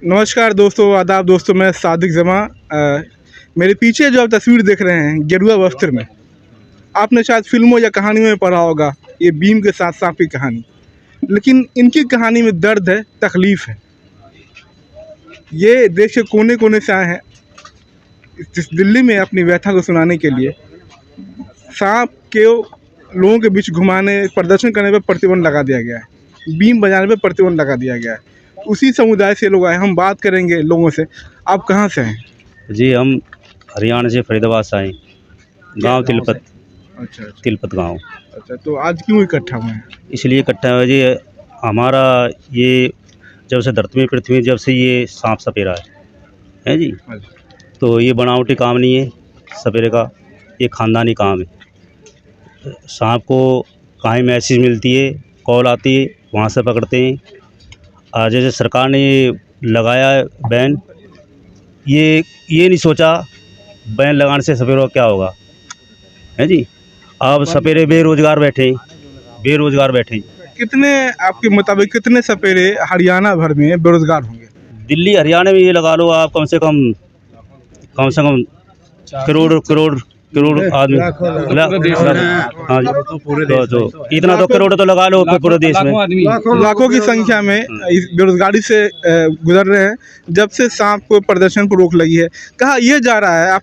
नमस्कार दोस्तों, आदाब दोस्तों। मैं सादिक जमा। मेरे पीछे जो आप तस्वीर देख रहे हैं गेरुआ वस्त्र में, आपने शायद फिल्मों या कहानियों में पढ़ा होगा ये भीम के साथ सांप की कहानी। लेकिन इनकी कहानी में दर्द है, तकलीफ़ है। ये देश के कोने कोने से आए हैं इस दिल्ली में अपनी व्यथा को सुनाने के लिए। सांप के लोगों के बीच घुमाने, प्रदर्शन करने पर प्रतिबंध लगा दिया गया है। बीम बजाने पर प्रतिबंध लगा दिया गया है। उसी समुदाय से लोग आए। हम बात करेंगे लोगों से। आप कहाँ से हैं? जी, हम हरियाणा से फरीदाबाद से आए, गांव तिलपत। अच्छा। तिलपत गांव। अच्छा, तो आज क्यों इकट्ठा हुए हैं? इसलिए इकट्ठा हुआ जी, हमारा ये जब से धरती में पृथ्वी जब से ये सांप सपेरा है जी, तो ये बनावटी काम नहीं है सपेरे का, ये ख़ानदानी काम है। सांप को कहीं मैसेज मिलती है, कॉल आती है, वहाँ से पकड़ते हैं। आज जैसे सरकार ने ये लगाया है बैन, ये नहीं सोचा बैन लगाने से सपेरों का क्या होगा, है जी। अब सपेरे बेरोज़गार बैठे। कितने आपके मुताबिक कितने सपेरे हरियाणा भर में बेरोजगार होंगे? दिल्ली हरियाणा में ये लगा लो आप, कम से कम करोड़ आदमी। हाँ जी, तो इतना तो करोड़ तो लगा लो पूरे देश में। लाखों की संख्या में इस बेरोजगारी से गुजर रहे हैं जब से सांप को प्रदर्शन पर रोक लगी है। कहा यह जा रहा है, आप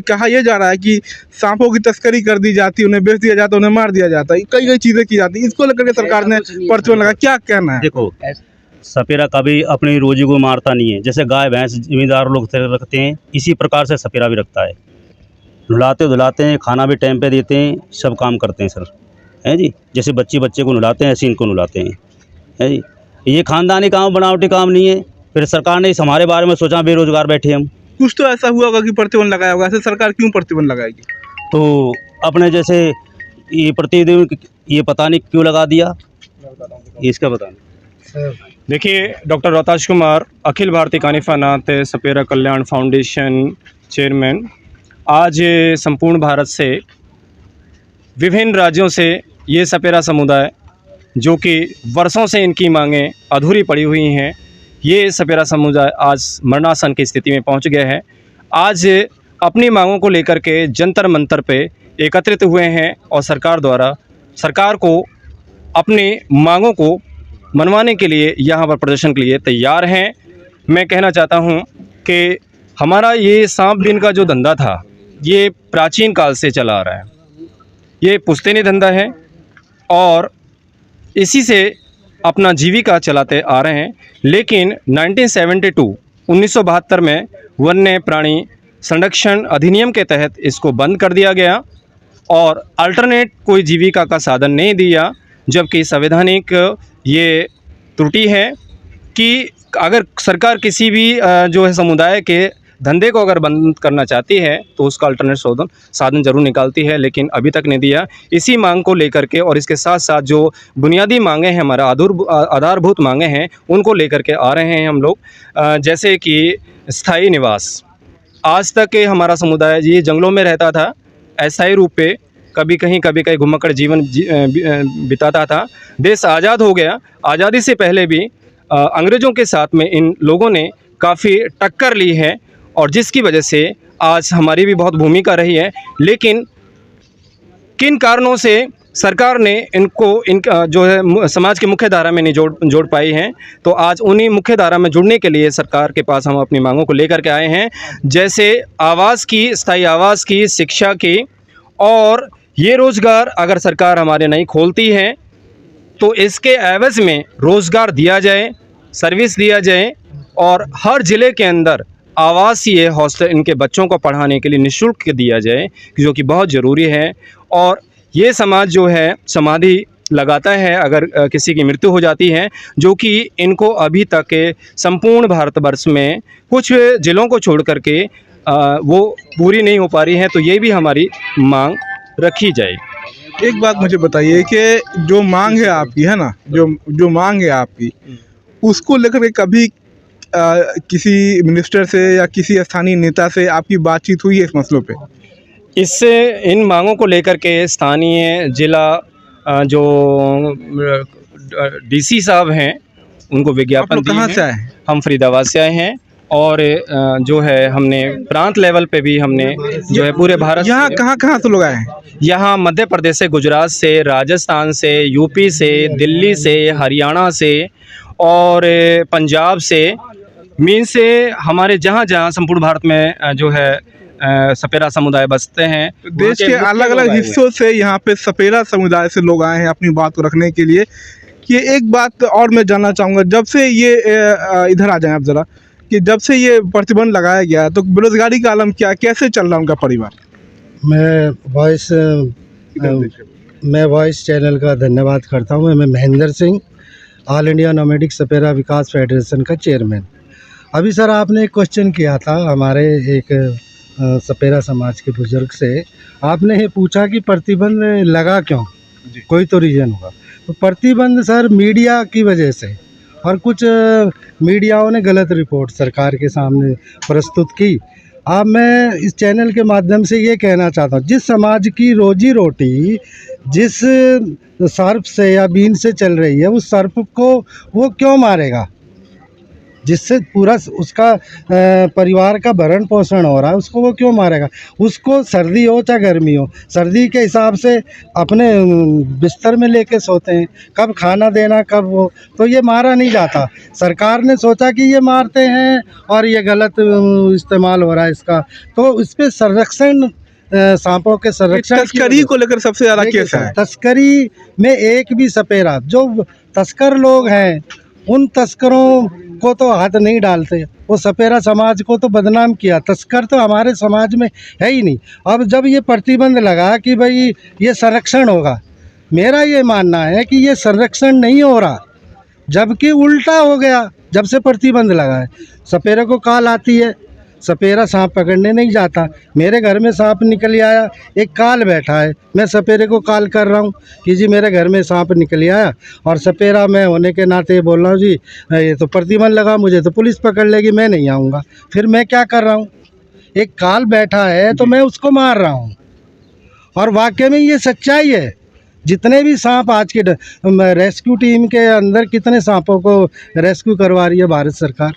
कहा यह जा रहा है कि सांपों की तस्करी कर दी जाती है, उन्हें बेच दिया जाता है, उन्हें मार दिया जाता है, कई चीज़ें की जाती है। इसको लेकर के सरकार ने प्रतिबंध लगा। क्या कहना है? देखो, सपेरा कभी अपनी रोजी को मारता नहीं है। जैसे गाय भैंस जिम्मेदार लोग रखते हैं, इसी प्रकार से सपेरा भी रखता है। धुलाते हैं, खाना भी टाइम पे देते हैं, सब काम करते हैं सर, है जी। जैसे बच्चे को नहलाते हैं, ऐसे इनको नहलाते हैं, है जी। ये ख़ानदानी काम, बनावटी काम नहीं है। फिर सरकार ने इस हमारे बारे में सोचा, बेरोज़गार बैठे हम। कुछ तो ऐसा हुआ होगा कि प्रतिबंध लगाया होगा। ऐसे सरकार क्यों प्रतिबंध लगाएगी? तो अपने जैसे ये प्रतिबंध ये पता नहीं क्यों लगा दिया, इसका पता नहीं। देखिए, डॉक्टर रोहताश कुमार, अखिल भारतीय कानिफा नाथ सपेरा कल्याण फाउंडेशन चेयरमैन। आज संपूर्ण भारत से, विभिन्न राज्यों से ये सपेरा समुदाय, जो कि वर्षों से इनकी मांगें अधूरी पड़ी हुई हैं, ये सपेरा समुदाय आज मरणासन की स्थिति में पहुंच गया है। आज अपनी मांगों को लेकर के जंतर मंतर पे एकत्रित हुए हैं और सरकार को अपनी मांगों को मनवाने के लिए यहाँ पर प्रदर्शन के लिए तैयार हैं। मैं कहना चाहता हूँ कि हमारा ये सांप बीन का जो धंधा था, ये प्राचीन काल से चला आ रहा है। ये पुश्तैनी धंधा है और इसी से अपना जीविका चलाते आ रहे हैं। लेकिन 1972 में वन्य प्राणी संरक्षण अधिनियम के तहत इसको बंद कर दिया गया और अल्टरनेट कोई जीविका का साधन नहीं दिया। जबकि संवैधानिक ये त्रुटि है कि अगर सरकार किसी भी जो है समुदाय के धंधे को अगर बंद करना चाहती है तो उसका अल्टरनेट साधन जरूर निकालती है, लेकिन अभी तक नहीं दिया। इसी मांग को लेकर के और इसके साथ साथ जो बुनियादी मांगे हैं, हमारा आधारभूत मांगे हैं, उनको लेकर के आ रहे हैं हम लोग। जैसे कि स्थायी निवास। आज तक हमारा समुदाय ये जंगलों में रहता था, अस्थायी रूप पे कभी कहीं घुमक्कड़ जीवन बिताता था। देश आज़ाद हो गया। आज़ादी से पहले भी अंग्रेज़ों के साथ में इन लोगों ने काफ़ी टक्कर ली है और जिसकी वजह से आज हमारी भी बहुत भूमिका रही है। लेकिन किन कारणों से सरकार ने इनका जो है समाज की मुख्य धारा में नहीं जोड़ पाई है, तो आज उन्हीं मुख्य धारा में जुड़ने के लिए सरकार के पास हम अपनी मांगों को लेकर के आए हैं। जैसे आवास की, स्थायी आवास की, शिक्षा की, और ये रोज़गार अगर सरकार हमारे नहीं खोलती है तो इसके एवज़ में रोज़गार दिया जाए, सर्विस दिया जाए और हर ज़िले के अंदर आवासीय हॉस्टल इनके बच्चों को पढ़ाने के लिए निःशुल्क दिया जाए, जो कि बहुत ज़रूरी है। और ये समाज जो है समाधि लगाता है अगर किसी की मृत्यु हो जाती है, जो कि इनको अभी तक संपूर्ण भारतवर्ष में कुछ ज़िलों को छोड़ करके वो पूरी नहीं हो पा रही है। तो ये भी हमारी मांग रखी जाए। एक बात मुझे बताइए कि जो मांग है आपकी, है ना, जो मांग है आपकी, उसको लेकर के कभी किसी मिनिस्टर से या किसी स्थानीय नेता से आपकी बातचीत हुई है इस मसलों पे? इससे इन मांगों को लेकर के स्थानीय जिला जो डीसी साहब हैं उनको विज्ञापन लोग दिए कहाँ हैं। से आए हैं? हम फरीदाबाद से आए हैं और जो है हमने प्रांत लेवल पे भी हमने जो है पूरे भारत यहाँ से, कहाँ से लोग आए हैं? यहाँ मध्य प्रदेश से, गुजरात से, राजस्थान से, यूपी से, दिल्ली से, हरियाणा से और पंजाब से, मीन से हमारे जहाँ जहाँ संपूर्ण भारत में जो है सपेरा समुदाय बसते हैं। तो देश के वहाँ अलग मुख्य अलग लोग आए हुए हैं। हिस्सों से यहाँ पे सपेरा समुदाय से लोग आए हैं अपनी बात को रखने के लिए। कि एक बात और मैं जानना चाहूँगा, जब से ये इधर आ जाएं आप ज़रा, कि जब से ये प्रतिबंध लगाया गया तो बेरोजगारी का आलम क्या, कैसे चल रहा है उनका परिवार? मैं वॉइस चैनल का धन्यवाद करता हूँ। मैं Mahendra Singh, all India nomadic सपेरा विकास फेडरेशन का चेयरमैन। अभी सर आपने एक क्वेश्चन किया था हमारे एक सपेरा समाज के बुजुर्ग से, आपने ये पूछा कि प्रतिबंध लगा क्यों, कोई तो रीज़न होगा। तो प्रतिबंध सर मीडिया की वजह से, और कुछ मीडियाओं ने गलत रिपोर्ट सरकार के सामने प्रस्तुत की। अब मैं इस चैनल के माध्यम से ये कहना चाहता हूँ, जिस समाज की रोजी रोटी जिस सर्प से या बीन से चल रही है, उस सर्प को वो क्यों मारेगा, जिससे पूरा उसका परिवार का भरण पोषण हो रहा है, उसको वो क्यों मारेगा? उसको सर्दी हो चाहे गर्मी हो, सर्दी के हिसाब से अपने बिस्तर में लेके सोते हैं, कब खाना देना कब वो, तो ये मारा नहीं जाता। सरकार ने सोचा कि ये मारते हैं और ये गलत इस्तेमाल हो रहा है इसका, तो इस पर संरक्षण, सांपों के संरक्षण, तस्करी को लेकर सबसे ज़्यादा केस है। तस्करी में एक भी सपेरा, जो तस्कर लोग हैं उन तस्करों को तो हाथ नहीं डालते, वो सपेरा समाज को तो बदनाम किया। तस्कर तो हमारे समाज में है ही नहीं। अब जब ये प्रतिबंध लगा कि भाई ये संरक्षण होगा, मेरा ये मानना है कि ये संरक्षण नहीं हो रहा, जबकि उल्टा हो गया। जब से प्रतिबंध लगा है, सपेरे को काल आती है, सपेरा सांप पकड़ने नहीं जाता। मेरे घर में सांप निकल आया, एक काल बैठा है, मैं सपेरे को काल कर रहा हूँ कि जी मेरे घर में सांप निकल आया, और सपेरा मैं होने के नाते बोल रहा हूँ जी ये तो प्रतिबंध लगा, मुझे तो पुलिस पकड़ लेगी, मैं नहीं आऊँगा। फिर मैं क्या कर रहा हूँ, एक काल बैठा है तो मैं उसको मार रहा हूँ। और वाकई में ये सच्चाई है। जितने भी सांप आज के रेस्क्यू टीम के अंदर कितने सांपों को रेस्क्यू करवा रही है भारत सरकार,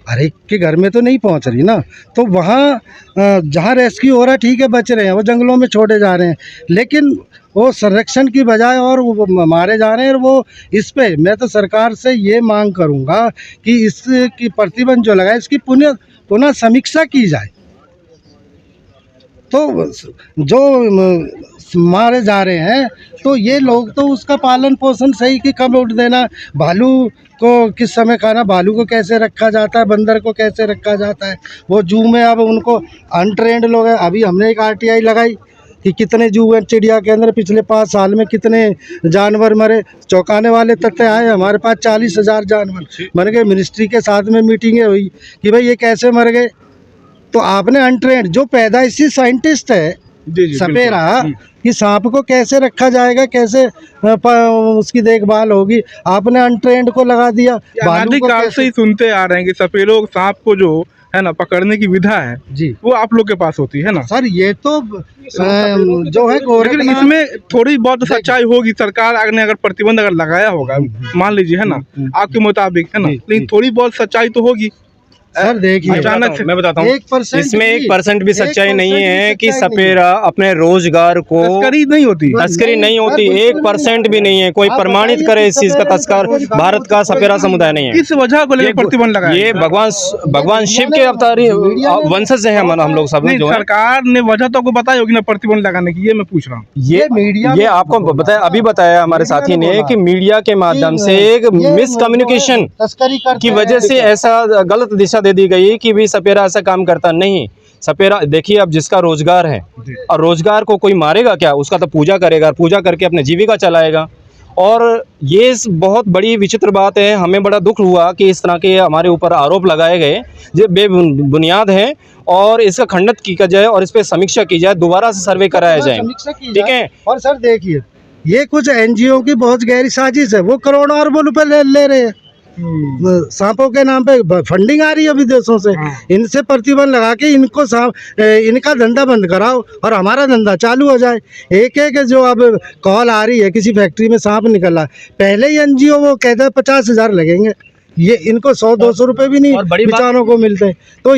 हर एक के घर में तो नहीं पहुंच रही ना। तो वहाँ जहाँ रेस्क्यू हो रहा है ठीक है, बच रहे हैं, वो जंगलों में छोड़े जा रहे हैं, लेकिन वो संरक्षण की बजाय और वो मारे जा रहे हैं। और वो इस पे मैं तो सरकार से ये मांग करूँगा कि इसकी प्रतिबंध जो लगा है इसकी पुनः समीक्षा की जाए। तो जो मारे जा रहे हैं तो ये लोग तो उसका पालन पोषण सही कि कब उठ देना, भालू को किस समय खाना, भालू को कैसे रखा जाता है, बंदर को कैसे रखा जाता है, वो जू में अब उनको अनट्रेंड लोग हैं। अभी हमने एक RTI लगाई कि कितने जू हैं चिड़िया के अंदर, पिछले 5 साल में कितने जानवर मरे। चौंकाने वाले तथ्य आए, हमारे पास 40,000 जानवर मर गए। मिनिस्ट्री के साथ में मीटिंगें हुई कि भाई ये कैसे मर गए। तो आपने अनट्रेंड, जो पैदाइशी साइंटिस्ट है सपेरा, कि सांप को कैसे रखा जाएगा, कैसे उसकी देखभाल होगी, आपने अनट्रेंड को लगा दिया। काल से ही सुनते आ रहे हैं कि सपेरों सांप को जो है ना पकड़ने की विधा है जी, वो आप लोग के पास होती है ना सर। ये तो जो है, लेकिन इसमें थोड़ी बहुत सच्चाई होगी। सरकार ने अगर प्रतिबंध अगर लगाया होगा, मान लीजिए है ना, आपके मुताबिक है ना, लेकिन थोड़ी बहुत सच्चाई तो होगी। सर देखिए, अचानक से मैं बताता हूँ, 1% इसमें 1% भी सच्चाई नहीं है कि सपेरा अपने रोजगार को, तस्करी नहीं होती, तस्करी नहीं होती, 1% भी नहीं है। कोई प्रमाणित करे इस चीज का, तस्कर भारत का सपेरा समुदाय नहीं है। इस वजह को लेकर प्रतिबंध लगाया। ये भगवान शिव के अवतारी वंशज हैं हम लोग सब। जो सरकार ने वजह तो आपको बताई होगी ना प्रतिबंध लगाने की, ये मैं पूछ रहा हूँ। ये मीडिया, ये आपको बताया, अभी बताया हमारे साथी ने कि मीडिया के माध्यम से एक मिसकम्युनिकेशन की वजह से ऐसा गलत दिशा दे दी गई कि भी सपेरा ऐसा काम करता नहीं। सपेरा देखिए, अब जिसका रोजगार है और रोजगार को कोई मारेगा क्या, उसका तो पूजा करेगा, पूजा करके अपने जीविका चलाएगा। और ये बहुत बड़ी विचित्र बात है। हमें बड़ा दुख हुआ कि इस तरह के हमारे ऊपर आरोप लगाए गए जो बेबुनियाद हैं, और इसका खंडन किया जाए और इस पर समीक्षा की जाए, दोबारा से सर्वे कराया जाए, ठीक है। और सर देखिए, ये कुछ NGO की बहुत गहरी साजिश है, वो करोड़ों अरबों रुपए ले रहे हैं सांपों के नाम पे फंडिंग आ रही है विदेशों से। इनसे प्रतिबंध लगा के इनको इनका धंधा बंद कराओ और हमारा धंधा चालू हो जाए। एक एक जो अब कॉल आ रही है किसी फैक्ट्री में सांप निकला, पहले ही एनजीओ वो कहता है 50,000 लगेंगे, ये इनको 100-200 रुपये भी नहीं बेचारों को मिलते। तो